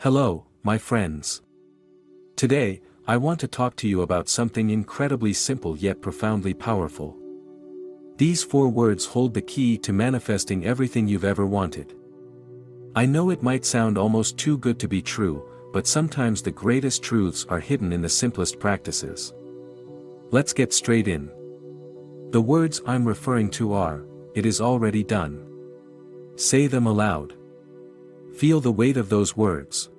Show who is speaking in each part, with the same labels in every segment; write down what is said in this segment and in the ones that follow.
Speaker 1: Hello, my friends. Today, I want to talk to you about something incredibly simple yet profoundly powerful. These 4 words hold the key to manifesting everything you've ever wanted. I know it might sound almost too good to be true, but sometimes the greatest truths are hidden in the simplest practices. Let's get straight in. The words I'm referring to are, "It is already done." Say them aloud. Feel the weight of those words.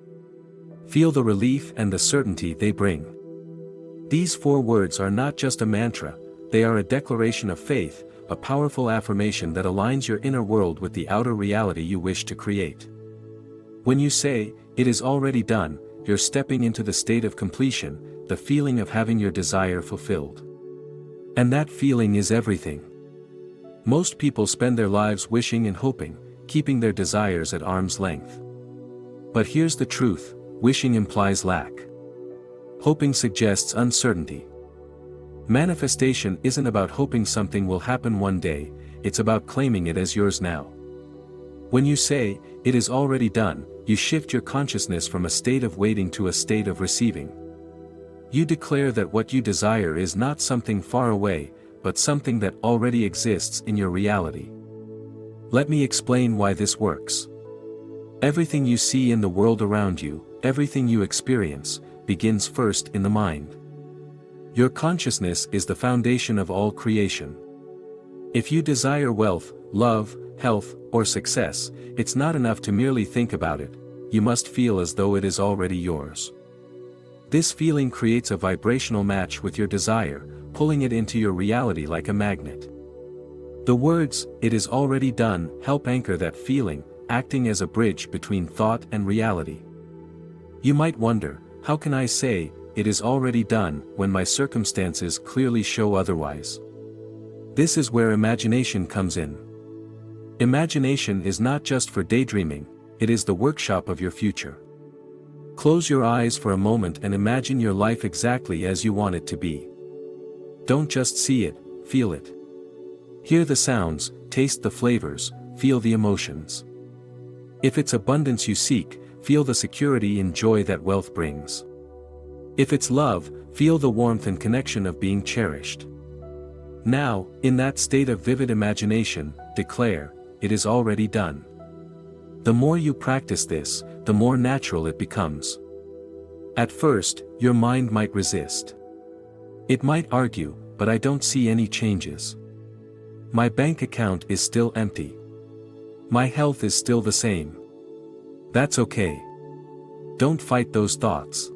Speaker 1: Feel the relief and the certainty they bring. These 4 words are not just a mantra, they are a declaration of faith, a powerful affirmation that aligns your inner world with the outer reality you wish to create. When you say, "It is already done," you're stepping into the state of completion, the feeling of having your desire fulfilled. And that feeling is everything. Most people spend their lives wishing and hoping, keeping their desires at arm's length. But here's the truth. Wishing implies lack. Hoping suggests uncertainty. Manifestation isn't about hoping something will happen one day, it's about claiming it as yours now. When you say, "It is already done," you shift your consciousness from a state of waiting to a state of receiving. You declare that what you desire is not something far away, but something that already exists in your reality. Let me explain why this works. Everything you see in the world around you, everything you experience, begins first in the mind. Your consciousness is the foundation of all creation. If you desire wealth, love, health, or success, it's not enough to merely think about it, you must feel as though it is already yours. This feeling creates a vibrational match with your desire, pulling it into your reality like a magnet. The words, "It is already done," help anchor that feeling, acting as a bridge between thought and reality. You might wonder, how can I say, "It is already done," when my circumstances clearly show otherwise? This is where imagination comes in. Imagination is not just for daydreaming, it is the workshop of your future. Close your eyes for a moment and imagine your life exactly as you want it to be. Don't just see it, feel it. Hear the sounds, taste the flavors, feel the emotions. If it's abundance you seek, feel the security and joy that wealth brings. If it's love, feel the warmth and connection of being cherished. Now, in that state of vivid imagination, declare, "It is already done." The more you practice this, the more natural it becomes. At first, your mind might resist. It might argue, "But I don't see any changes. My bank account is still empty. My health is still the same." That's okay. Don't fight those thoughts.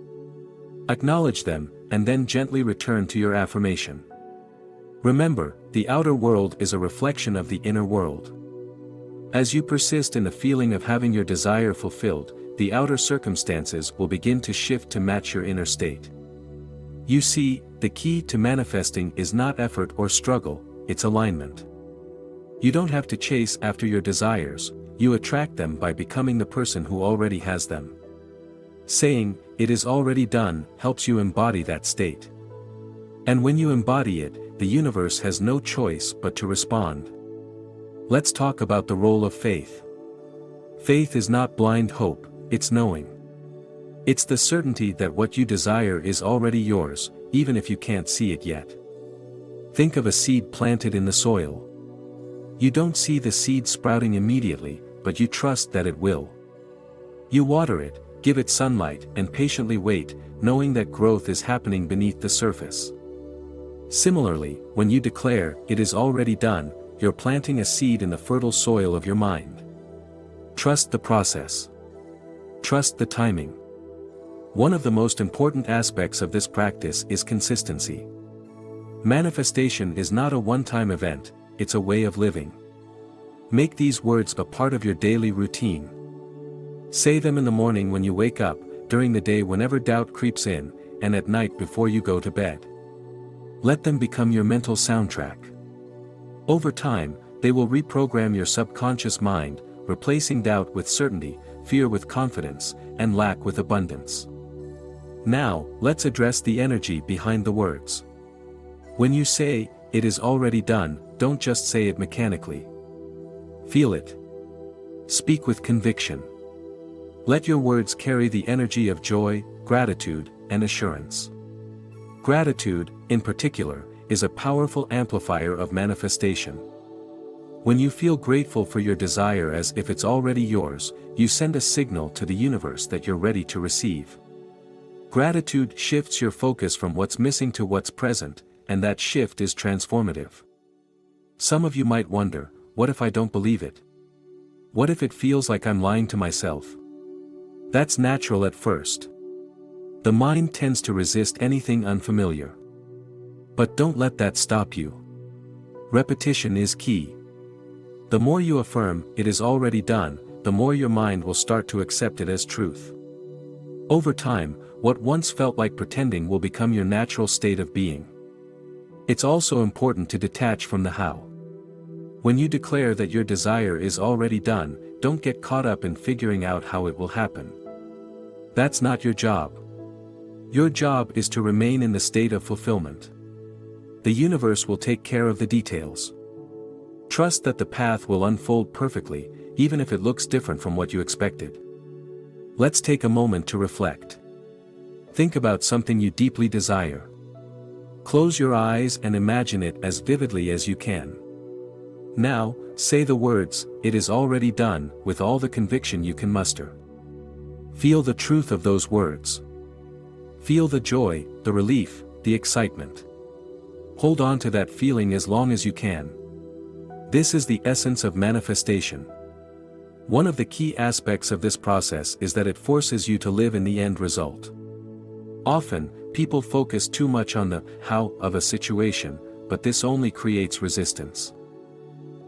Speaker 1: Acknowledge them, and then gently return to your affirmation. Remember, the outer world is a reflection of the inner world. As you persist in the feeling of having your desire fulfilled, the outer circumstances will begin to shift to match your inner state. You see, the key to manifesting is not effort or struggle, it's alignment. You don't have to chase after your desires, you attract them by becoming the person who already has them. Saying, "It is already done," helps you embody that state. And when you embody it, the universe has no choice but to respond. Let's talk about the role of faith. Faith is not blind hope, it's knowing. It's the certainty that what you desire is already yours, even if you can't see it yet. Think of a seed planted in the soil. You don't see the seed sprouting immediately, but you trust that it will. You water it, give it sunlight, and patiently wait, knowing that growth is happening beneath the surface. Similarly, when you declare, "It is already done," you're planting a seed in the fertile soil of your mind. Trust the process. Trust the timing. One of the most important aspects of this practice is consistency. Manifestation is not a one-time event, it's a way of living. Make these words a part of your daily routine. Say them in the morning when you wake up, during the day whenever doubt creeps in, and at night before you go to bed. Let them become your mental soundtrack. Over time, they will reprogram your subconscious mind, replacing doubt with certainty, fear with confidence, and lack with abundance. Now, let's address the energy behind the words. When you say, "It is already done," don't just say it mechanically. Feel it. Speak with conviction. Let your words carry the energy of joy, gratitude, and assurance. Gratitude, in particular, is a powerful amplifier of manifestation. When you feel grateful for your desire as if it's already yours, you send a signal to the universe that you're ready to receive. Gratitude shifts your focus from what's missing to what's present, and that shift is transformative. Some of you might wonder, what if I don't believe it? What if it feels like I'm lying to myself? That's natural at first. The mind tends to resist anything unfamiliar. But don't let that stop you. Repetition is key. The more you affirm, "it is already done," the more your mind will start to accept it as truth. Over time, what once felt like pretending will become your natural state of being. It's also important to detach from the how. When you declare that your desire is already done, don't get caught up in figuring out how it will happen. That's not your job. Your job is to remain in the state of fulfillment. The universe will take care of the details. Trust that the path will unfold perfectly, even if it looks different from what you expected. Let's take a moment to reflect. Think about something you deeply desire. Close your eyes and imagine it as vividly as you can. Now, say the words, "it is already done," with all the conviction you can muster. Feel the truth of those words. Feel the joy, the relief, the excitement. Hold on to that feeling as long as you can. This is the essence of manifestation. One of the key aspects of this process is that it forces you to live in the end result. Often, people focus too much on the how of a situation, but this only creates resistance.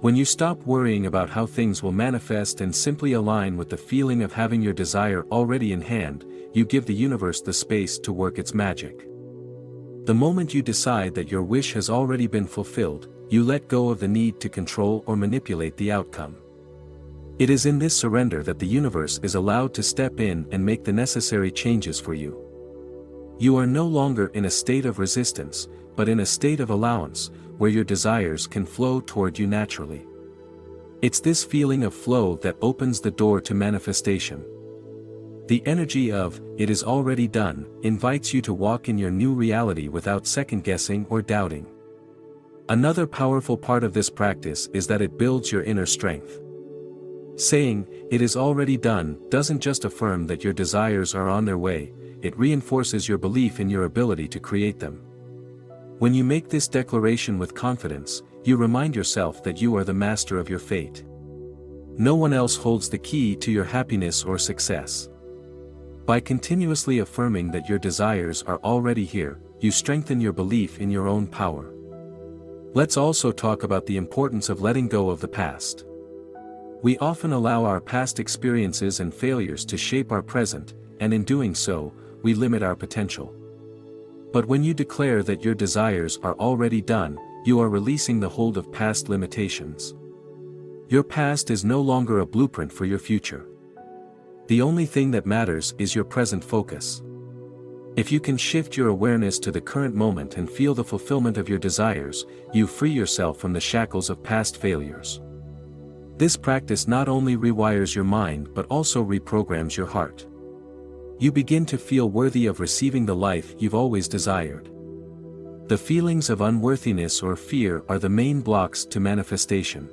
Speaker 1: When you stop worrying about how things will manifest and simply align with the feeling of having your desire already in hand, you give the universe the space to work its magic. The moment you decide that your wish has already been fulfilled, you let go of the need to control or manipulate the outcome. It is in this surrender that the universe is allowed to step in and make the necessary changes for you. You are no longer in a state of resistance, but in a state of allowance, where your desires can flow toward you naturally. It's this feeling of flow that opens the door to manifestation. The energy of, "it is already done," invites you to walk in your new reality without second-guessing or doubting. Another powerful part of this practice is that it builds your inner strength. Saying, "it is already done," doesn't just affirm that your desires are on their way, it reinforces your belief in your ability to create them. When you make this declaration with confidence, you remind yourself that you are the master of your fate. No one else holds the key to your happiness or success. By continuously affirming that your desires are already here, you strengthen your belief in your own power. Let's also talk about the importance of letting go of the past. We often allow our past experiences and failures to shape our present, and in doing so, we limit our potential. But when you declare that your desires are already done, you are releasing the hold of past limitations. Your past is no longer a blueprint for your future. The only thing that matters is your present focus. If you can shift your awareness to the current moment and feel the fulfillment of your desires, you free yourself from the shackles of past failures. This practice not only rewires your mind but also reprograms your heart. You begin to feel worthy of receiving the life you've always desired. The feelings of unworthiness or fear are the main blocks to manifestation.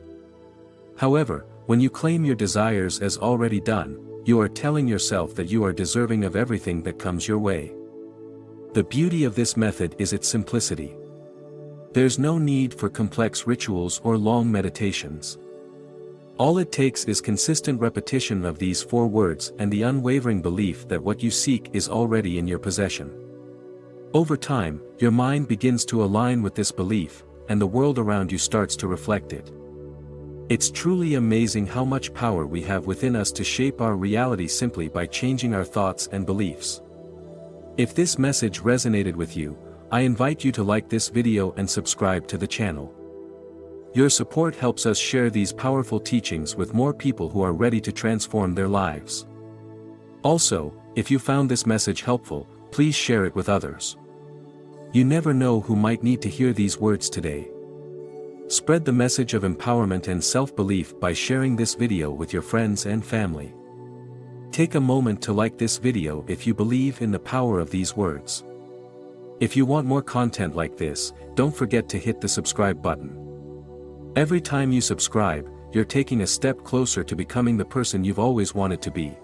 Speaker 1: However, when you claim your desires as already done, you are telling yourself that you are deserving of everything that comes your way. The beauty of this method is its simplicity. There's no need for complex rituals or long meditations. All it takes is consistent repetition of these 4 words and the unwavering belief that what you seek is already in your possession. Over time, your mind begins to align with this belief, and the world around you starts to reflect it. It's truly amazing how much power we have within us to shape our reality simply by changing our thoughts and beliefs. If this message resonated with you, I invite you to like this video and subscribe to the channel. Your support helps us share these powerful teachings with more people who are ready to transform their lives. Also, if you found this message helpful, please share it with others. You never know who might need to hear these words today. Spread the message of empowerment and self-belief by sharing this video with your friends and family. Take a moment to like this video if you believe in the power of these words. If you want more content like this, don't forget to hit the subscribe button. Every time you subscribe, you're taking a step closer to becoming the person you've always wanted to be.